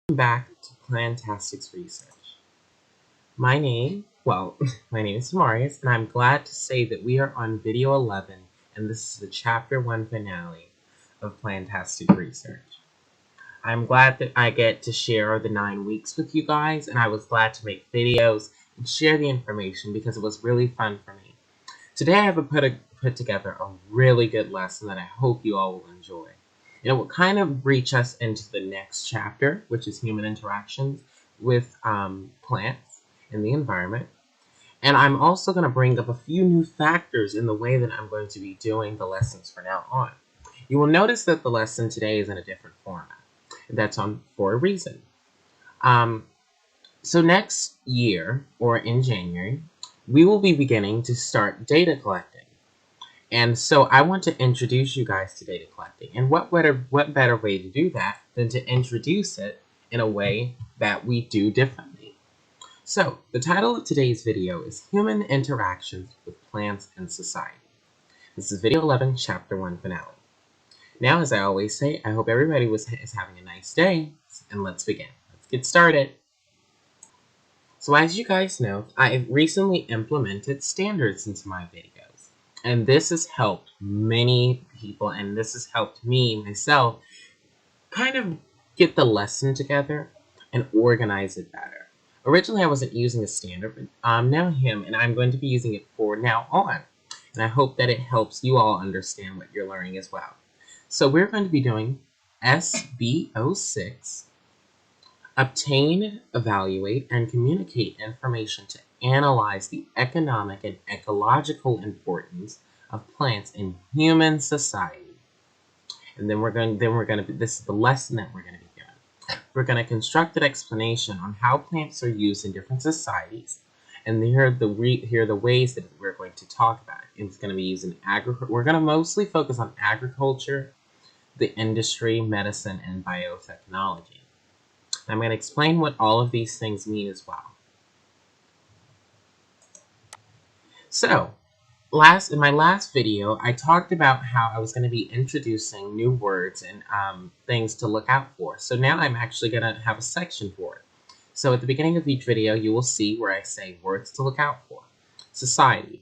Back to Plantastics Research. My name is Marius, and I'm glad to say that we are on video 11, and this is the Chapter 1 finale of Plantastic Research. I'm glad that I get to share the 9 weeks with you guys, and I was glad to make videos and share the information because it was really fun for me. Today I have put together a really good lesson that I hope you all will enjoy. And it will kind of reach us into the next chapter, which is human interactions with plants and the environment. And I'm also going to bring up a few new factors in the way that I'm going to be doing the lessons from now on. You will notice that the lesson today is in a different format. That's for a reason. So next year, or in January, we will be beginning to start data collecting. And so I want to introduce you guys to data collecting. And what better way to do that than to introduce it in a way that we do differently. So the title of today's video is Human Interactions with Plants and Society. This is video 11, chapter 1 finale. Now, as I always say, I hope everybody is having a nice day, and let's begin. Let's get started. So as you guys know, I recently implemented standards into my videos. And this has helped many people, and this has helped me, myself, kind of get the lesson together and organize it better. Originally, I wasn't using a standard, but I'm now him, and I'm going to be using it for now on. And I hope that it helps you all understand what you're learning as well. So we're going to be doing SBO6, obtain, evaluate, and communicate information to analyze the economic and ecological importance of plants in human society. And this is the lesson that we're going to be doing. We're going to construct an explanation on how plants are used in different societies, and here are the ways that we're going to talk about it. It's going to be used in agriculture. We're going to mostly focus on agriculture, the industry, medicine, and biotechnology. I'm going to explain what all of these things mean as well. So, in my last video, I talked about how I was going to be introducing new words and things to look out for. So now I'm actually going to have a section for it. So at the beginning of each video, you will see where I say words to look out for. Society,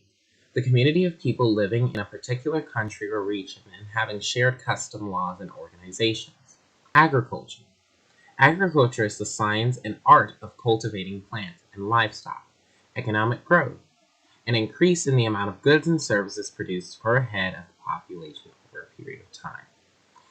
the community of people living in a particular country or region and having shared custom, laws, and organizations. Agriculture. Agriculture is the science and art of cultivating plants and livestock. Economic growth, an increase in the amount of goods and services produced per head of the population over a period of time.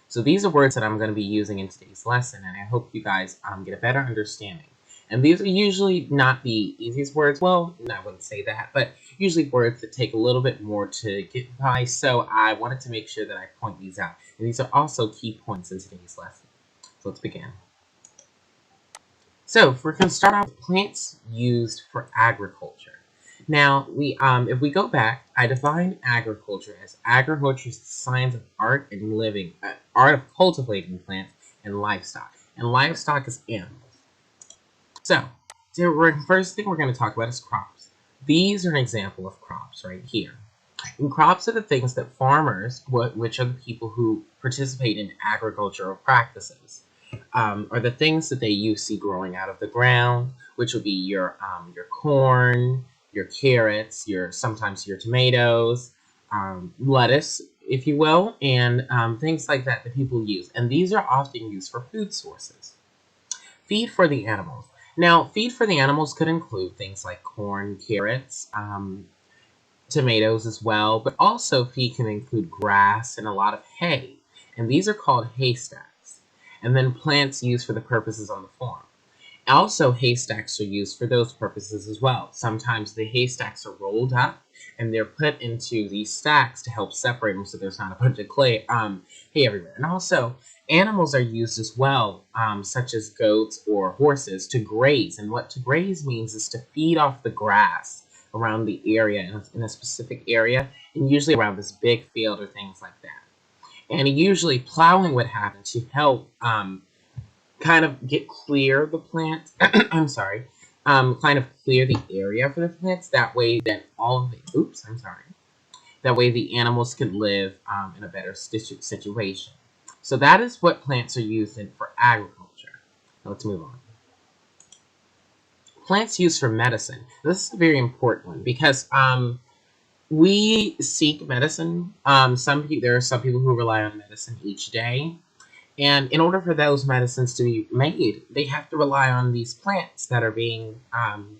So these are words that I'm going to be using in today's lesson, and I hope you guys get a better understanding. And these are usually not the easiest words. Well, I wouldn't say that, but usually words that take a little bit more to get by, so I wanted to make sure that I point these out. And these are also key points in today's lesson. So let's begin. So we're going to start off with plants used for agriculture. Now, if we go back, I defined agriculture as agriculture is the science of art of cultivating plants and livestock. And livestock is animals. So the first thing we're going to talk about is crops. These are an example of crops right here. And crops are the things that farmers, which are the people who participate in agricultural practices, are the things that you see growing out of the ground, which will be your corn, your carrots, sometimes your tomatoes, lettuce, if you will, and things like that people use. And these are often used for food sources. Feed for the animals. Now, feed for the animals could include things like corn, carrots, tomatoes as well, but also feed can include grass and a lot of hay. And these are called haystacks. And then plants used for the purposes on the farm. Also, haystacks are used for those purposes as well. Sometimes the haystacks are rolled up and they're put into these stacks to help separate them so there's not a bunch of hay everywhere. And also, animals are used as well, such as goats or horses, to graze. And what to graze means is to feed off the grass around the area, in a specific area, and usually around this big field or things like that. And usually plowing would happen to help kind of clear the plant. I'm sorry. Kind of clear the area for the plants. That way that that way the animals could live in a better situation. So that is what plants are used in for agriculture. Let's move on. Plants used for medicine. This is a very important one because we seek medicine. There are some people who rely on medicine each day, and in order for those medicines to be made, they have to rely on these plants that are being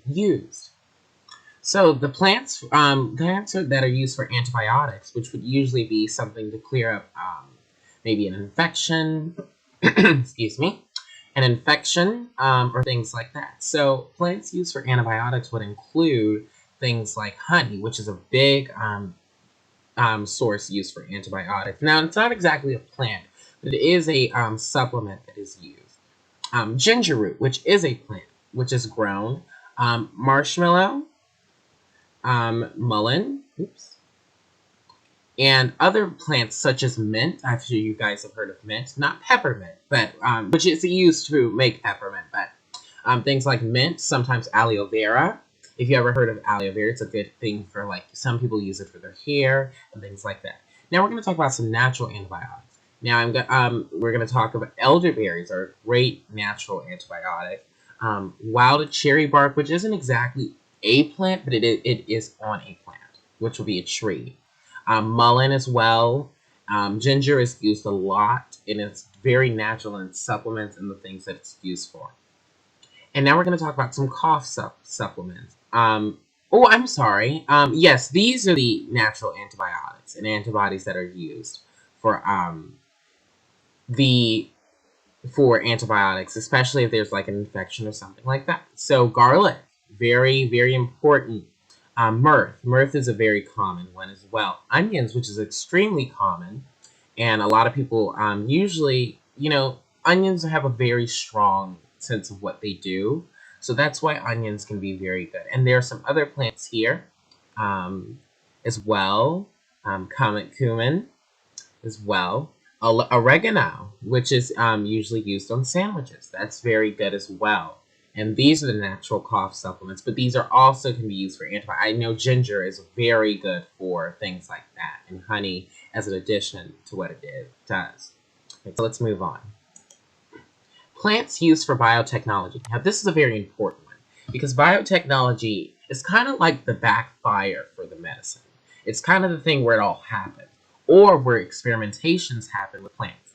used. So the plants that are used for antibiotics, which would usually be something to clear up maybe an infection, excuse me, an infection or things like that. So plants used for antibiotics would include things like honey, which is a big source used for antibiotics. Now, it's not exactly a plant, but it is a supplement that is used. Ginger root, which is a plant, which is grown. Marshmallow, mullein, and other plants such as mint. I'm sure you guys have heard of mint, not peppermint, but which is used to make peppermint, but things like mint, sometimes aloe vera. If you ever heard of aloe vera, it's a good thing for, like, some people use it for their hair and things like that. Now we're going to talk about some natural antibiotics. Now we're going to talk about elderberries are a great natural antibiotic. Wild cherry bark, which isn't exactly a plant, but it is on a plant, which will be a tree. Mullein as well. Ginger is used a lot, and it's very natural in supplements and the things that it's used for. And now we're going to talk about some cough supplements. Oh, I'm sorry. Yes, these are the natural antibiotics and antibodies that are used for for antibiotics, especially if there's like an infection or something like that. So garlic, very, very important. Mirth is a very common one as well. Onions, which is extremely common, and a lot of people usually, onions have a very strong sense of what they do. So that's why onions can be very good. And there are some other plants here as well. Cumin as well. Oregano, which is usually used on sandwiches. That's very good as well. And these are the natural cough supplements, but these are also can be used for antibiotics. I know ginger is very good for things like that, and honey as an addition to what it does. Okay, so let's move on. Plants used for biotechnology. Now, this is a very important one because biotechnology is kind of like the backfire for the medicine. It's kind of the thing where it all happens, or where experimentations happen with plants.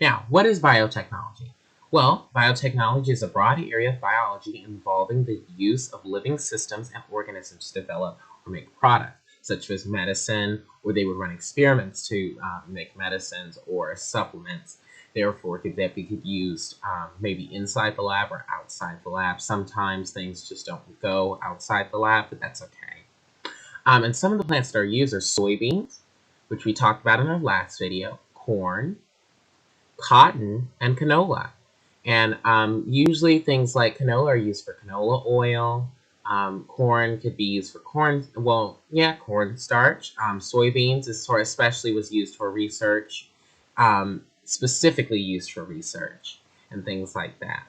Now, what is biotechnology? Well, biotechnology is a broad area of biology involving the use of living systems and organisms to develop or make products, such as medicine, or they would run experiments to make medicines or supplements. Therefore, that be used maybe inside the lab or outside the lab. Sometimes things just don't go outside the lab, but that's okay. And some of the plants that are used are soybeans, which we talked about in our last video, corn, cotton, and canola. And usually things like canola are used for canola oil. Corn could be used for corn starch. Soybeans especially was used for research, specifically used for research and things like that.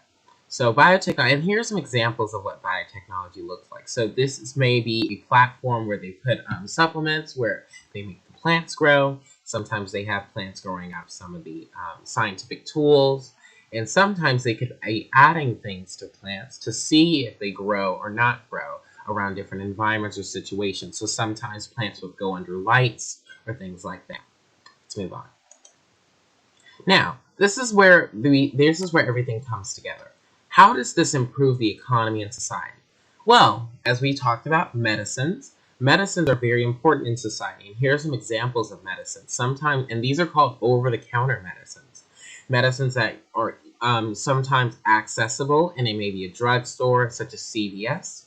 So biotechnology, and here are some examples of what biotechnology looks like. So this is maybe a platform where they put supplements where they make the plants grow. Sometimes they have plants growing out of some of the scientific tools. And sometimes they could be adding things to plants to see if they grow or not grow around different environments or situations. So sometimes plants would go under lights or things like that. Let's move on. Now, this is where everything comes together. How does this improve the economy and society? Well, as we talked about, medicines are very important in society. And here are some examples of medicines. Sometimes, and these are called over-the-counter medicines. Medicines that are sometimes accessible in maybe a drugstore, such as CVS.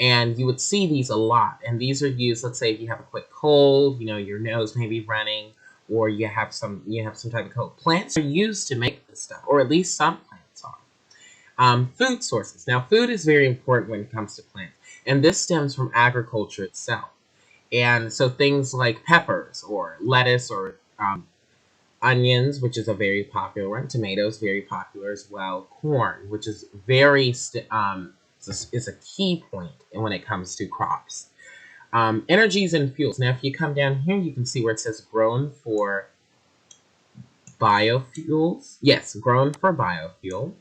And you would see these a lot. And these are used, let's say if you have a quick cold, your nose may be running, or you have some type of cold. Plants are used to make this stuff, or at least some plants are. Food sources. Now, food is very important when it comes to plants. And this stems from agriculture itself. And so things like peppers or lettuce or onions, which is a very popular one. Tomatoes, very popular as well. Corn, which is is a key point when it comes to crops. Energies and fuels. Now, if you come down here, you can see where it says grown for biofuels. Yes, grown for biofuel.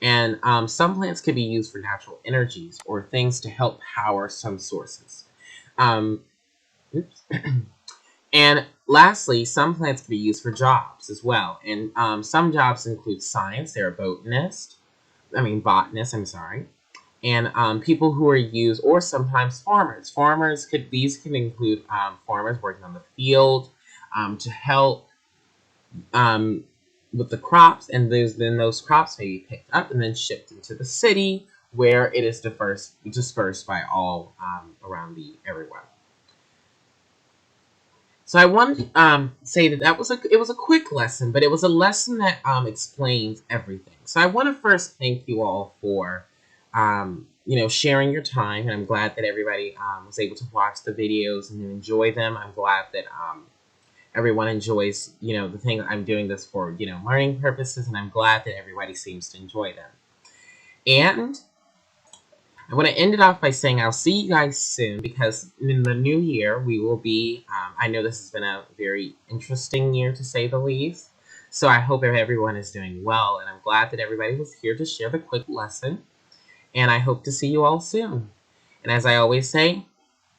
And some plants could be used for natural energies or things to help power some sources. Um, oops. And lastly, some plants can be used for jobs as well. And some jobs include science. They're botanists, I'm sorry. And people who are used, or sometimes farmers. These can include farmers working on the field to help with the crops. And then those crops may be picked up and then shipped into the city where it is dispersed by all around everyone. So I want to say that it was a quick lesson, but it was a lesson that explains everything. So I want to first thank you all for sharing your time, and I'm glad that everybody was able to watch the videos and enjoy them. I'm glad that everyone enjoys the thing that I'm doing this for learning purposes, and I'm glad that everybody seems to enjoy them. And I want to end it off by saying I'll see you guys soon, because in the new year we will be, I know this has been a very interesting year to say the least, so I hope everyone is doing well, and I'm glad that everybody was here to share the quick lesson, and I hope to see you all soon. And as I always say,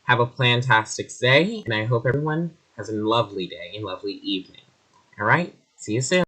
have a plantastic day, and I hope everyone has a lovely day and lovely evening. Alright, see you soon.